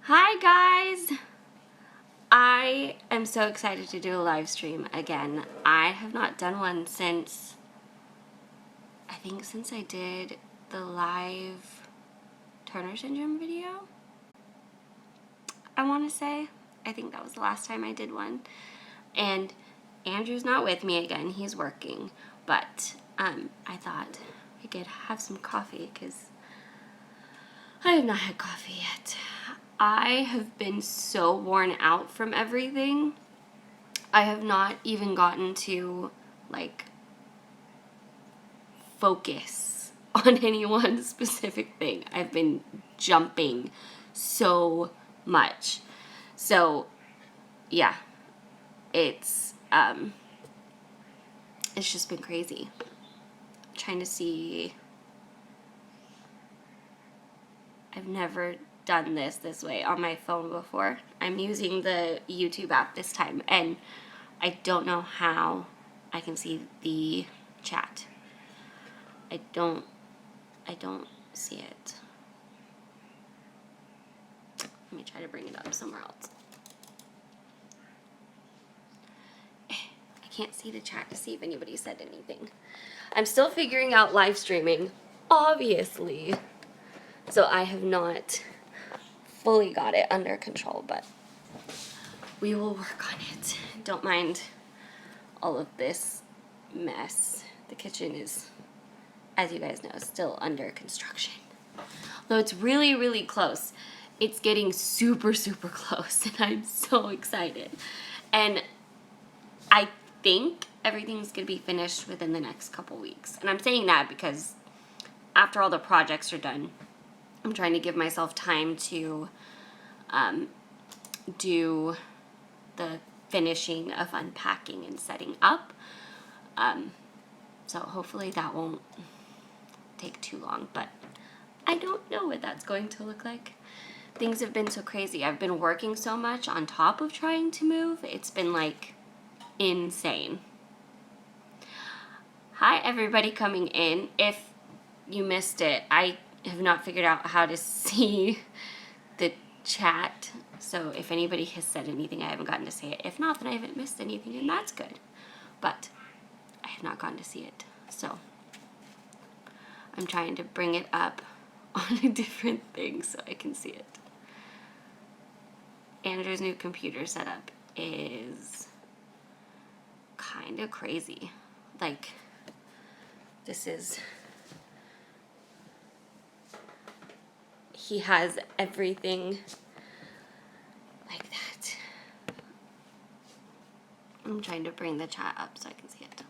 Hi guys! I am so excited to do a live stream again. I have not done one since I did the live Turner Syndrome video. I want to say. I think that was the last time I did one. And Andrew's not with me again. He's working. But I thought we could have some coffee because I have not had coffee yet. I have been so worn out from everything. I have not even gotten to, focus on any one specific thing. I've been jumping so much. So, yeah. It's just been crazy. I'm trying to see. I've never done this way on my phone before. I'm using the YouTube app this time, and I don't know how I can see the chat. I don't see it. Let me try to bring it up somewhere else. I can't see the chat to see if anybody said anything. I'm still figuring out live streaming, obviously. So I have not fully got it under control, but we will work on it. Don't mind all of this mess. The kitchen is, as you guys know, still under construction. Though it's really, really close. It's getting super, super close, and I'm so excited. And I think everything's going to be finished within the next couple weeks. And I'm saying that because after all the projects are done, I'm trying to give myself time to do the finishing of unpacking and setting up. So hopefully that won't take too long, but I don't know what that's going to look like. Things have been so crazy. I've been working so much on top of trying to move. It's been insane. Hi everybody coming in. If you missed it, I have not figured out how to see the chat. So if anybody has said anything, I haven't gotten to say it. If not, then I haven't missed anything, and that's good. But I have not gotten to see it. So I'm trying to bring it up on a different thing so I can see it. Andrew's new computer setup is kind of crazy. He has everything like that. I'm trying to bring the chat up so I can see it.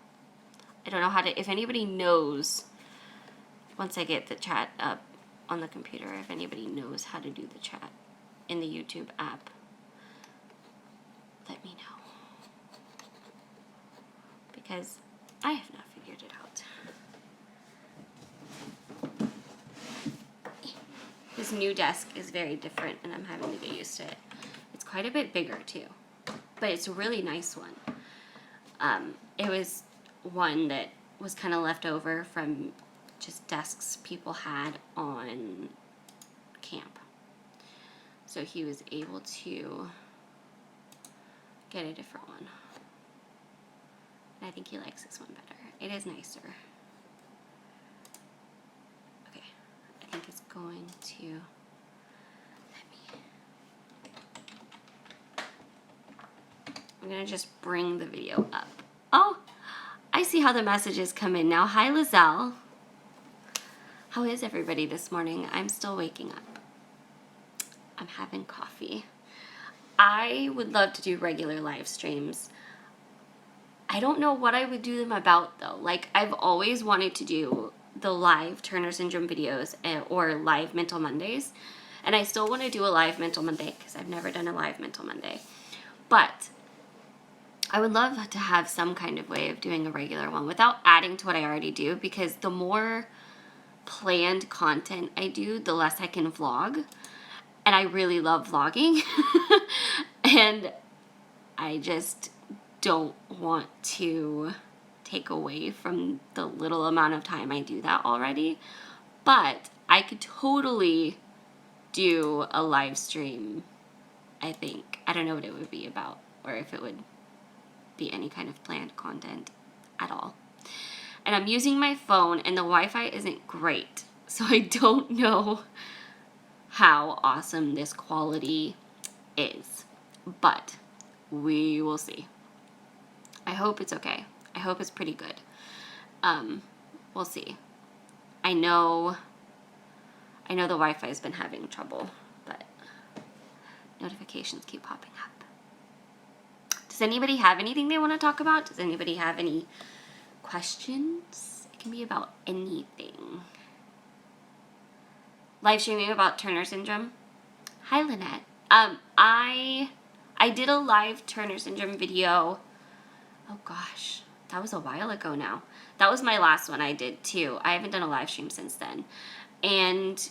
I don't know how to, if anybody knows, once I get the chat up on the computer, if anybody knows how to do the chat in the YouTube app, let me know. Because I have not figured it out. This new desk is very different, and I'm having to get used to it. It's quite a bit bigger, too. But it's a really nice one. It was one that was kind of left over from just desks people had on camp. So he was able to get a different one. And I think he likes this one better. It is nicer. Okay, I think it's going to... I'm going to just bring the video up. Oh, I see how the messages come in now. Hi, Lizelle. How is everybody this morning? I'm still waking up. I'm having coffee. I would love to do regular live streams. I don't know what I would do them about, though. I've always wanted to do the live Turner Syndrome videos or live Mental Mondays. And I still want to do a live Mental Monday because I've never done a live Mental Monday. But I would love to have some kind of way of doing a regular one without adding to what I already do, because the more planned content I do, the less I can vlog. And I really love vlogging. And I just don't want to take away from the little amount of time I do that already. But I could totally do a live stream, I think. I don't know what it would be about, or if it would be any kind of planned content at all. And I'm using my phone, and the Wi-Fi isn't great, so I don't know how awesome this quality is, but we will see. I hope it's okay. I hope it's pretty good. We'll see. I know the Wi-Fi has been having trouble, but notifications keep popping up. Does anybody have anything they want to talk about? Does anybody have any questions? It can be about anything. Live streaming about Turner syndrome. Hi, Lynette. I did a live Turner syndrome video. Oh gosh, that was a while ago now. That was my last one I did too. I haven't done a live stream since then. And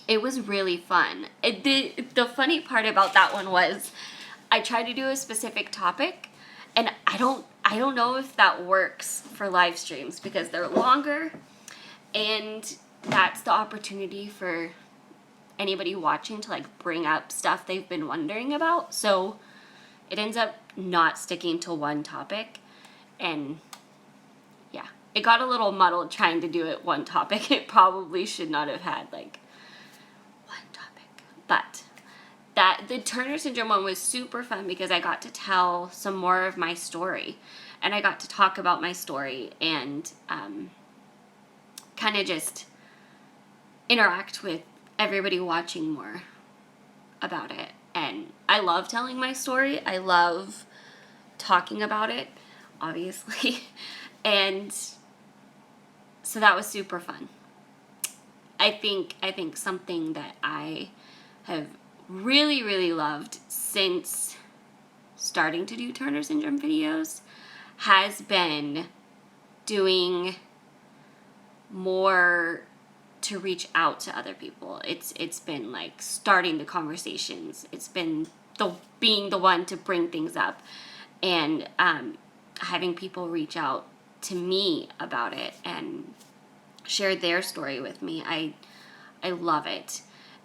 it was really fun. The funny part about that one was I tried to do a specific topic, and I don't know if that works for live streams because they're longer, and that's the opportunity for anybody watching to like bring up stuff they've been wondering about. So it ends up not sticking to one topic, and yeah, it got a little muddled trying to do it one topic. It probably should not have had like one topic, but the Turner syndrome one was super fun because I got to tell some more of my story, and I got to talk about my story and kind of just interact with everybody watching more about it. And I love telling my story. I love talking about it, obviously. And so that was super fun. I think something that I have really, really loved since starting to do Turner syndrome videos has been doing more to reach out to other people. It's been like starting the conversations. It's been being the one to bring things up, and having people reach out to me about it and share their story with me. I love it.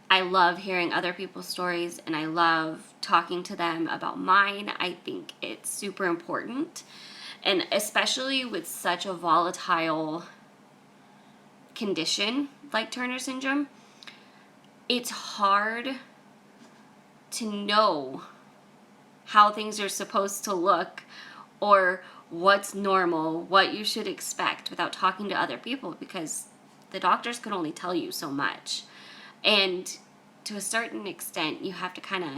I love hearing other people's stories, and I love talking to them about mine. I think it's super important, and especially with such a volatile condition like Turner syndrome, it's hard to know how things are supposed to look or what's normal, what you should expect without talking to other people, because the doctors can only tell you so much. And to a certain extent, you have to kind of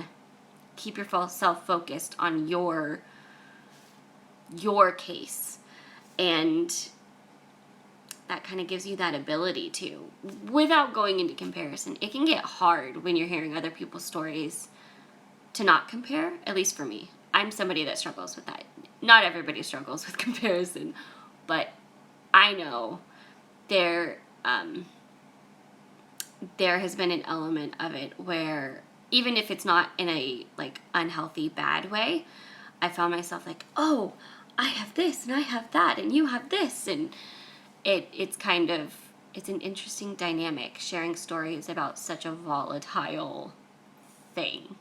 keep yourself focused on your case, and that kind of gives you that ability to, without going into comparison. It can get hard when you're hearing other people's stories to not compare, at least for me. I'm somebody that struggles with that. Not everybody struggles with comparison, but I know there has been an element of it where, even if it's not in a like unhealthy, bad way, I found myself like, oh, I have this and I have that and you have this, and it's an interesting dynamic sharing stories about such a volatile thing.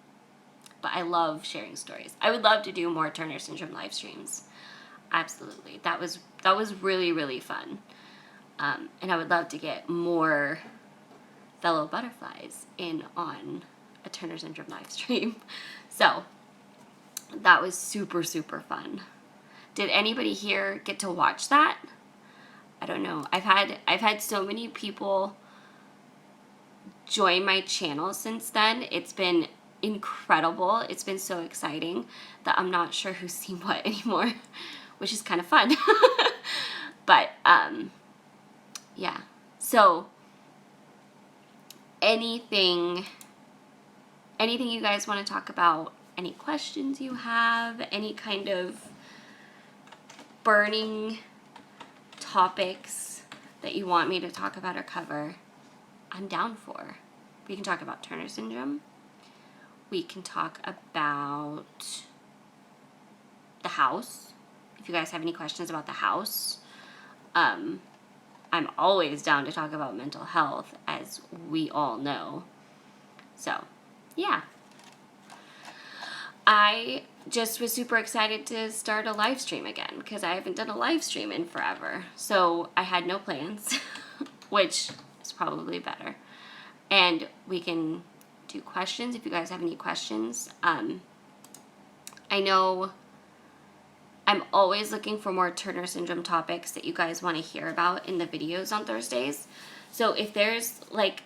But I love sharing stories. I would love to do more Turner syndrome live streams. Absolutely. That was really, really fun. And I would love to get more fellow butterflies in on a Turner syndrome live stream. So that was super, super fun. Did anybody here get to watch that? I don't know. I've had so many people join my channel since then. It's been incredible. It's been so exciting that I'm not sure who's seen what anymore, which is kind of fun. But yeah. So anything you guys want to talk about, any questions you have, any kind of burning topics that you want me to talk about or cover, I'm down for. We can talk about Turner syndrome. We can talk about the house. If you guys have any questions about the house, I'm always down to talk about mental health, as we all know. So, yeah. I just was super excited to start a live stream again because I haven't done a live stream in forever. So I had no plans, which is probably better. And we can do questions if you guys have any questions. I know I'm always looking for more Turner Syndrome topics that you guys want to hear about in the videos on Thursdays. So if there's like,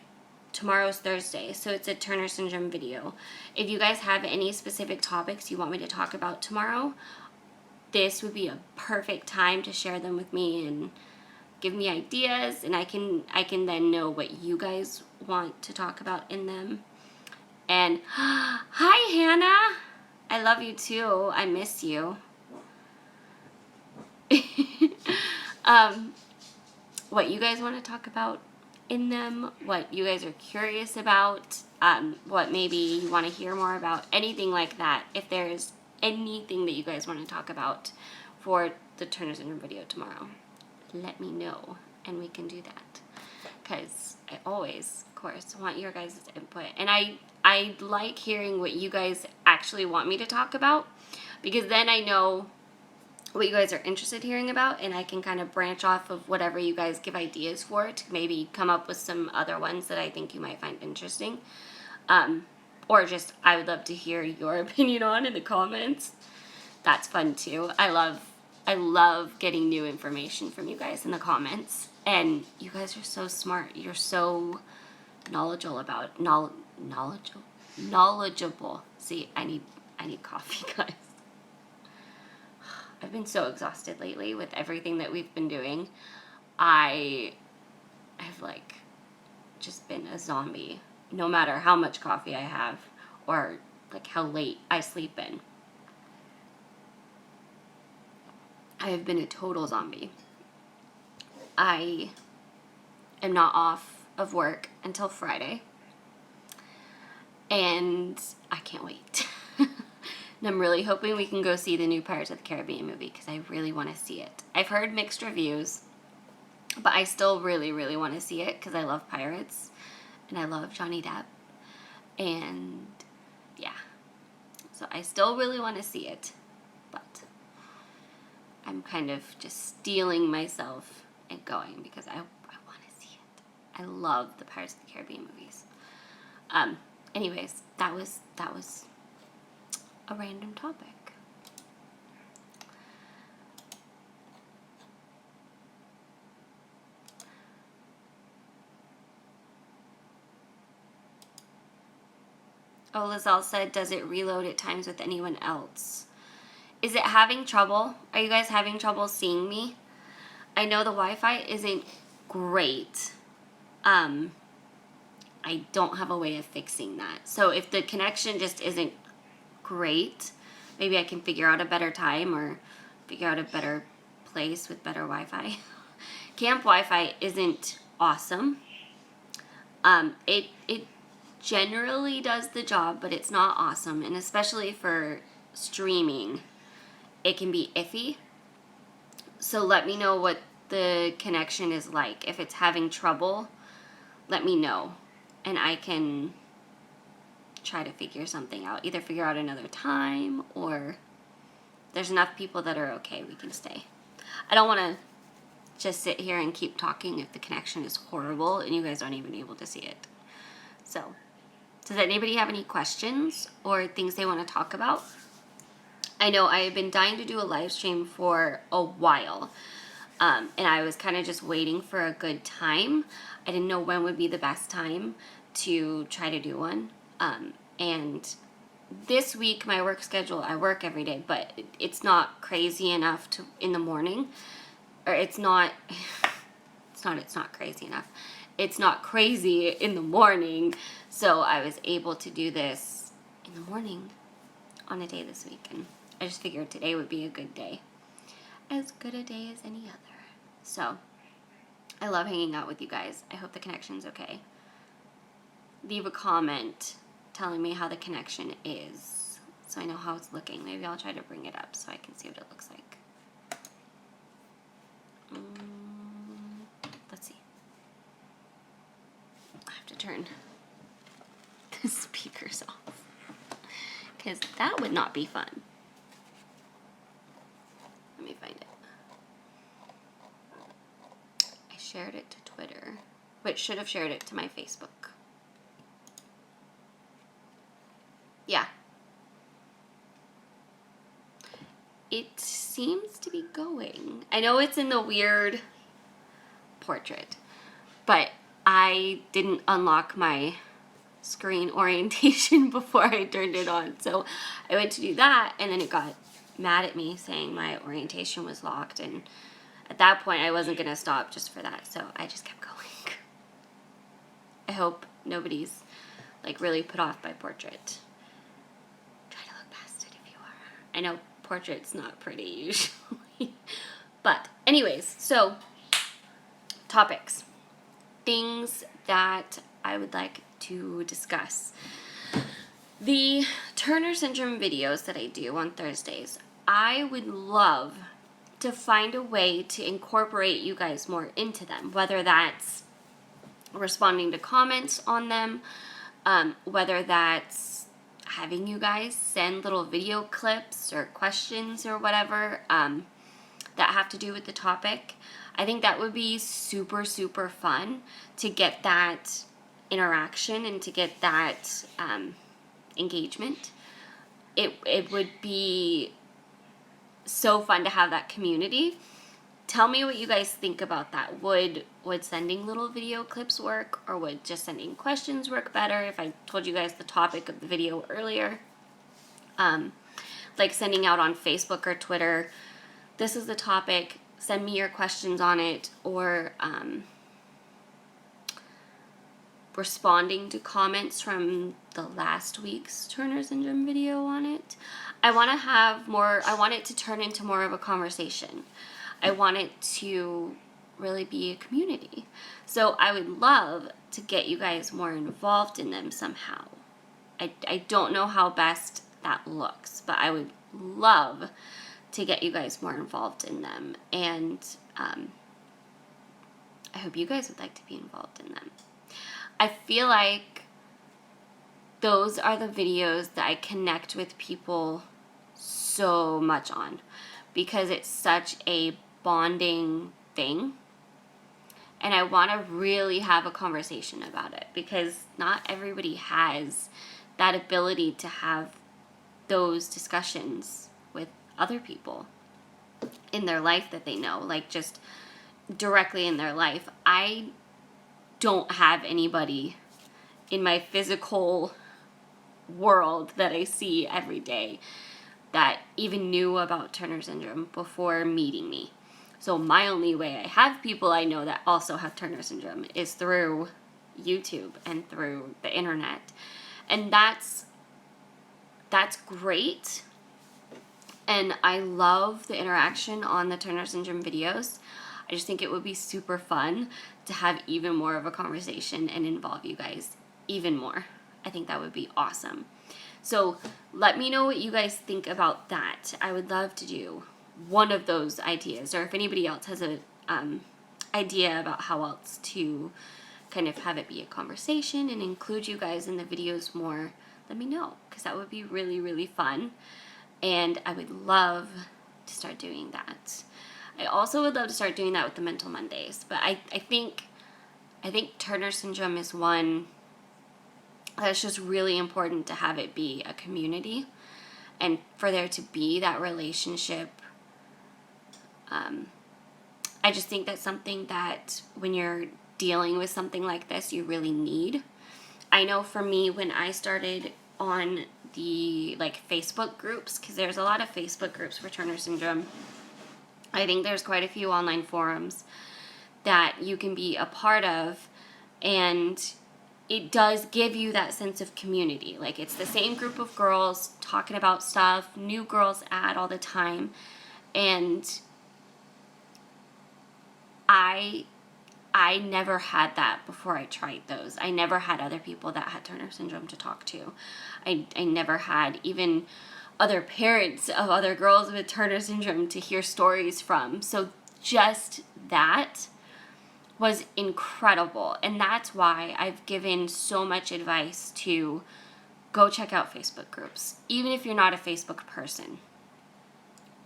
tomorrow's Thursday, so it's a Turner Syndrome video. If you guys have any specific topics you want me to talk about tomorrow, this would be a perfect time to share them with me and give me ideas, and I can then know what you guys want to talk about in them. And hi Hannah, I love you too. I miss you. What you guys want to talk about in them, what you guys are curious about, what maybe you want to hear more about, anything like that. If there's anything that you guys want to talk about for the Turner Syndrome video tomorrow, let me know and we can do that. Because I always, of course, want your guys' input. And I like hearing what you guys actually want me to talk about, because then I know what you guys are interested in hearing about, and I can kind of branch off of whatever you guys give ideas for to maybe come up with some other ones that I think you might find interesting. Or just I would love to hear your opinion on in the comments. That's fun too. I love getting new information from you guys in the comments. And you guys are so smart. You're so knowledgeable. See, I need coffee, guys. I've been so exhausted lately with everything that we've been doing. I have like just been a zombie, no matter how much coffee I have or like how late I sleep in. I have been a total zombie. I am not off of work until Friday, and I can't wait. And I'm really hoping we can go see the new Pirates of the Caribbean movie because I really want to see it. I've heard mixed reviews, but I still really, really want to see it because I love pirates and I love Johnny Depp. And yeah, so I still really want to see it, but I'm kind of just steeling myself and going because I want to see it. I love the Pirates of the Caribbean movies. Anyways, that was a random topic. Oh, Lizelle said, does it reload at times with anyone else? Is it having trouble? Are you guys having trouble seeing me? I know the Wi-Fi isn't great. I don't have a way of fixing that. So if the connection just isn't great, maybe I can figure out a better time or figure out a better place with better Wi-Fi. Camp Wi-Fi isn't awesome. It generally does the job, but it's not awesome, and especially for streaming, it can be iffy. So let me know what the connection is like. If it's having trouble, let me know, and I can try to figure something out. Either figure out another time, or there's enough people that are okay, we can stay. I don't want to just sit here and keep talking if the connection is horrible and you guys aren't even able to see it. So, does anybody have any questions or things they want to talk about? I know I have been dying to do a live stream for a while, and I was kind of just waiting for a good time. I didn't know when would be the best time to try to do one. And this week, my work schedule, I work every day, but it's not crazy enough to in the morning, or it's not crazy enough. It's not crazy in the morning, so I was able to do this in the morning on a day this week, and I just figured today would be a good day. As good a day as any other. So, I love hanging out with you guys. I hope the connection's okay. Leave a comment telling me how the connection is, so I know how it's looking. Maybe I'll try to bring it up so I can see what it looks like. turn the speakers off, because that would not be fun. Let me find it. I shared it to Twitter, but should have shared it to my Facebook. Yeah. It seems to be going. I know it's in the weird portrait, but I didn't unlock my screen orientation before I turned it on. So I went to do that, and then it got mad at me saying my orientation was locked, and at that point I wasn't going to stop just for that, so I just kept going. I hope nobody's like really put off by portrait. Try to look past it if you are. I know portrait's not pretty usually. But anyways, so topics. Things that I would like to discuss. The Turner Syndrome videos that I do on Thursdays, I would love to find a way to incorporate you guys more into them, whether that's responding to comments on them, whether that's having you guys send little video clips or questions or whatever that have to do with the topic. I think that would be super, super fun to get that interaction and to get that engagement. It would be so fun to have that community. Tell me what you guys think about that. Would sending little video clips work, or would just sending questions work better if I told you guys the topic of the video earlier? Like sending out on Facebook or Twitter, this is the topic, send me your questions on it, or responding to comments from the last week's Turner Syndrome video on it. I want it to turn into more of a conversation. I want it to really be a community. So I would love to get you guys more involved in them somehow. I don't know how best that looks, but I would love to get you guys more involved in them. And I hope you guys would like to be involved in them. I feel like those are the videos that I connect with people so much on, because it's such a bonding thing, and I want to really have a conversation about it, because not everybody has that ability to have those discussions with other people in their life that they know, like just directly in their life. I don't have anybody in my physical world that I see every day that even knew about Turner Syndrome before meeting me. So my only way I have people I know that also have Turner Syndrome is through YouTube and through the internet. And that's great. And I love the interaction on the Turner Syndrome videos. I just think it would be super fun to have even more of a conversation and involve you guys even more. I think that would be awesome. So let me know what you guys think about that. I would love to do one of those ideas, or if anybody else has a idea about how else to kind of have it be a conversation and include you guys in the videos more, let me know, because that would be really, really fun. And I would love to start doing that. I also would love to start doing that with the Mental Mondays, but I think Turner Syndrome is one that's just really important to have it be a community, and for there to be that relationship. I just think that's something that when you're dealing with something like this, you really need. I know for me, when I started on the Facebook groups, because there's a lot of Facebook groups for Turner Syndrome, I think there's quite a few online forums that you can be a part of, and it does give you that sense of community. Like, it's the same group of girls talking about stuff, new girls add all the time, and I never had that before I tried those. I never had other people that had Turner Syndrome to talk to. I never had even other parents of other girls with Turner Syndrome to hear stories from. So just that was incredible. And that's why I've given so much advice to go check out Facebook groups. Even if you're not a Facebook person,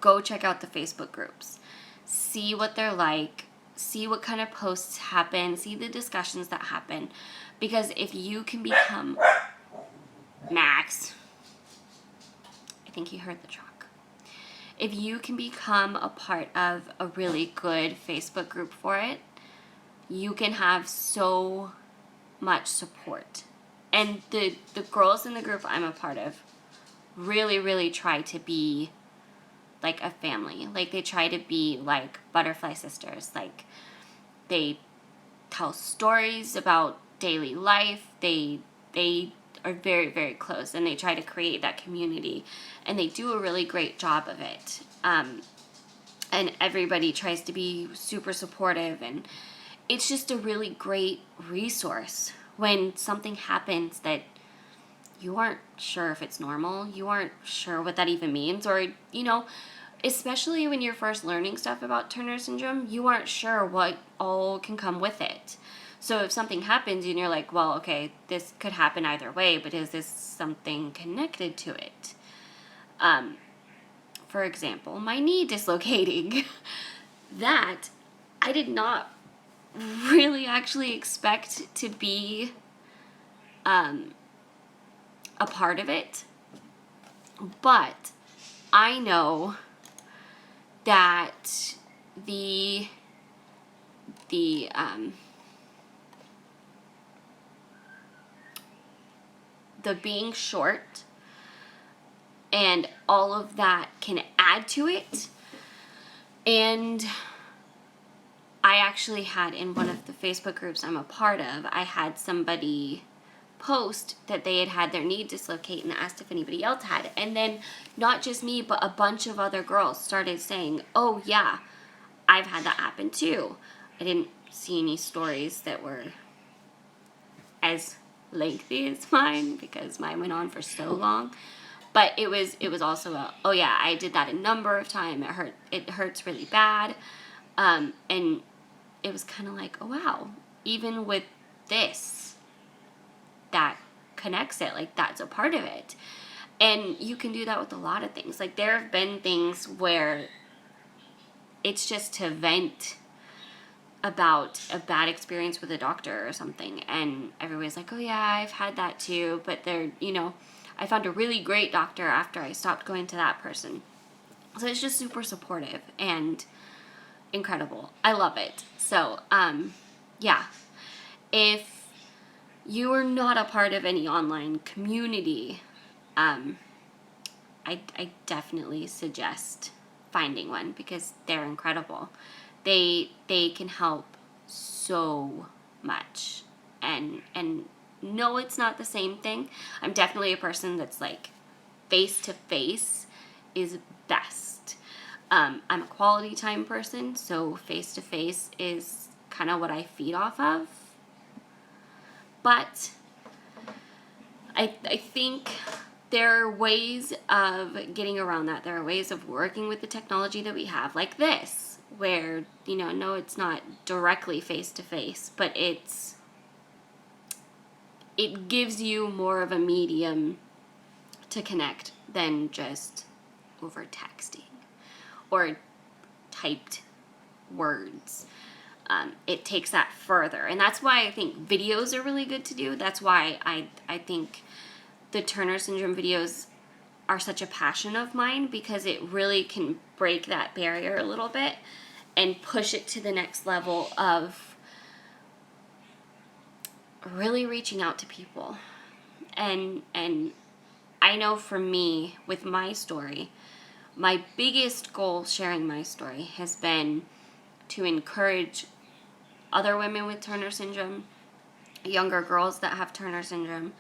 go check out the Facebook groups. See what they're like. See what kind of posts happen. See the discussions that happen. Because if you can become... Max, I think he heard the truck. If you can become a part of a really good Facebook group for it, you can have so much support. And the girls in the group I'm a part of really, really try to be like a family. Like, they try to be like butterfly sisters. Like, they tell stories about daily life. They are very, very close, and they try to create that community, and they do a really great job of it. And everybody tries to be super supportive, and it's just a really great resource when something happens that you aren't sure if it's normal, you aren't sure what that even means, or, you know, especially when you're first learning stuff about Turner syndrome, you aren't sure what all can come with it. So if something happens and you're like, well, okay, this could happen either way, but is this something connected to it? For example, my knee dislocating. That I did not really actually expect to be a part of it. But I know that the being short and all of that can add to it. And I actually had, in one of the Facebook groups I'm a part of, I had somebody post that they had had their knee dislocate and asked if anybody else had. And then not just me, but a bunch of other girls started saying, oh yeah, I've had that happen too. I didn't see any stories that were as lengthy as mine, because mine went on for so long. But it was also a, oh yeah, I did that a number of times. It hurts really bad. And it was kind of like, oh wow, even with this, that connects it, like that's a part of it. And you can do that with a lot of things. Like, there have been things where it's just to vent about a bad experience with a doctor or something, and everybody's like, oh yeah, I've had that too, but they're, you know, I found a really great doctor after I stopped going to that person. So it's just super supportive and incredible. I love it. So, yeah, if you are not a part of any online community, I definitely suggest finding one, because they're incredible. They can help so much. And no, it's not the same thing. I'm definitely a person that's like, face to face is best. I'm a quality time person, so face to face is kind of what I feed off of. But I think there are ways of getting around that. There are ways of working with the technology that we have, like this, where, you know, no, it's not directly face to face, but it gives you more of a medium to connect than just over texting or typed words. It takes that further, and that's why I think videos are really good to do. That's why I think the Turner syndrome videos are such a passion of mine, because it really can break that barrier a little bit and push it to the next level of really reaching out to people. And I know for me, with my story, my biggest goal sharing my story has been to encourage other women with Turner syndrome, younger girls that have Turner syndrome,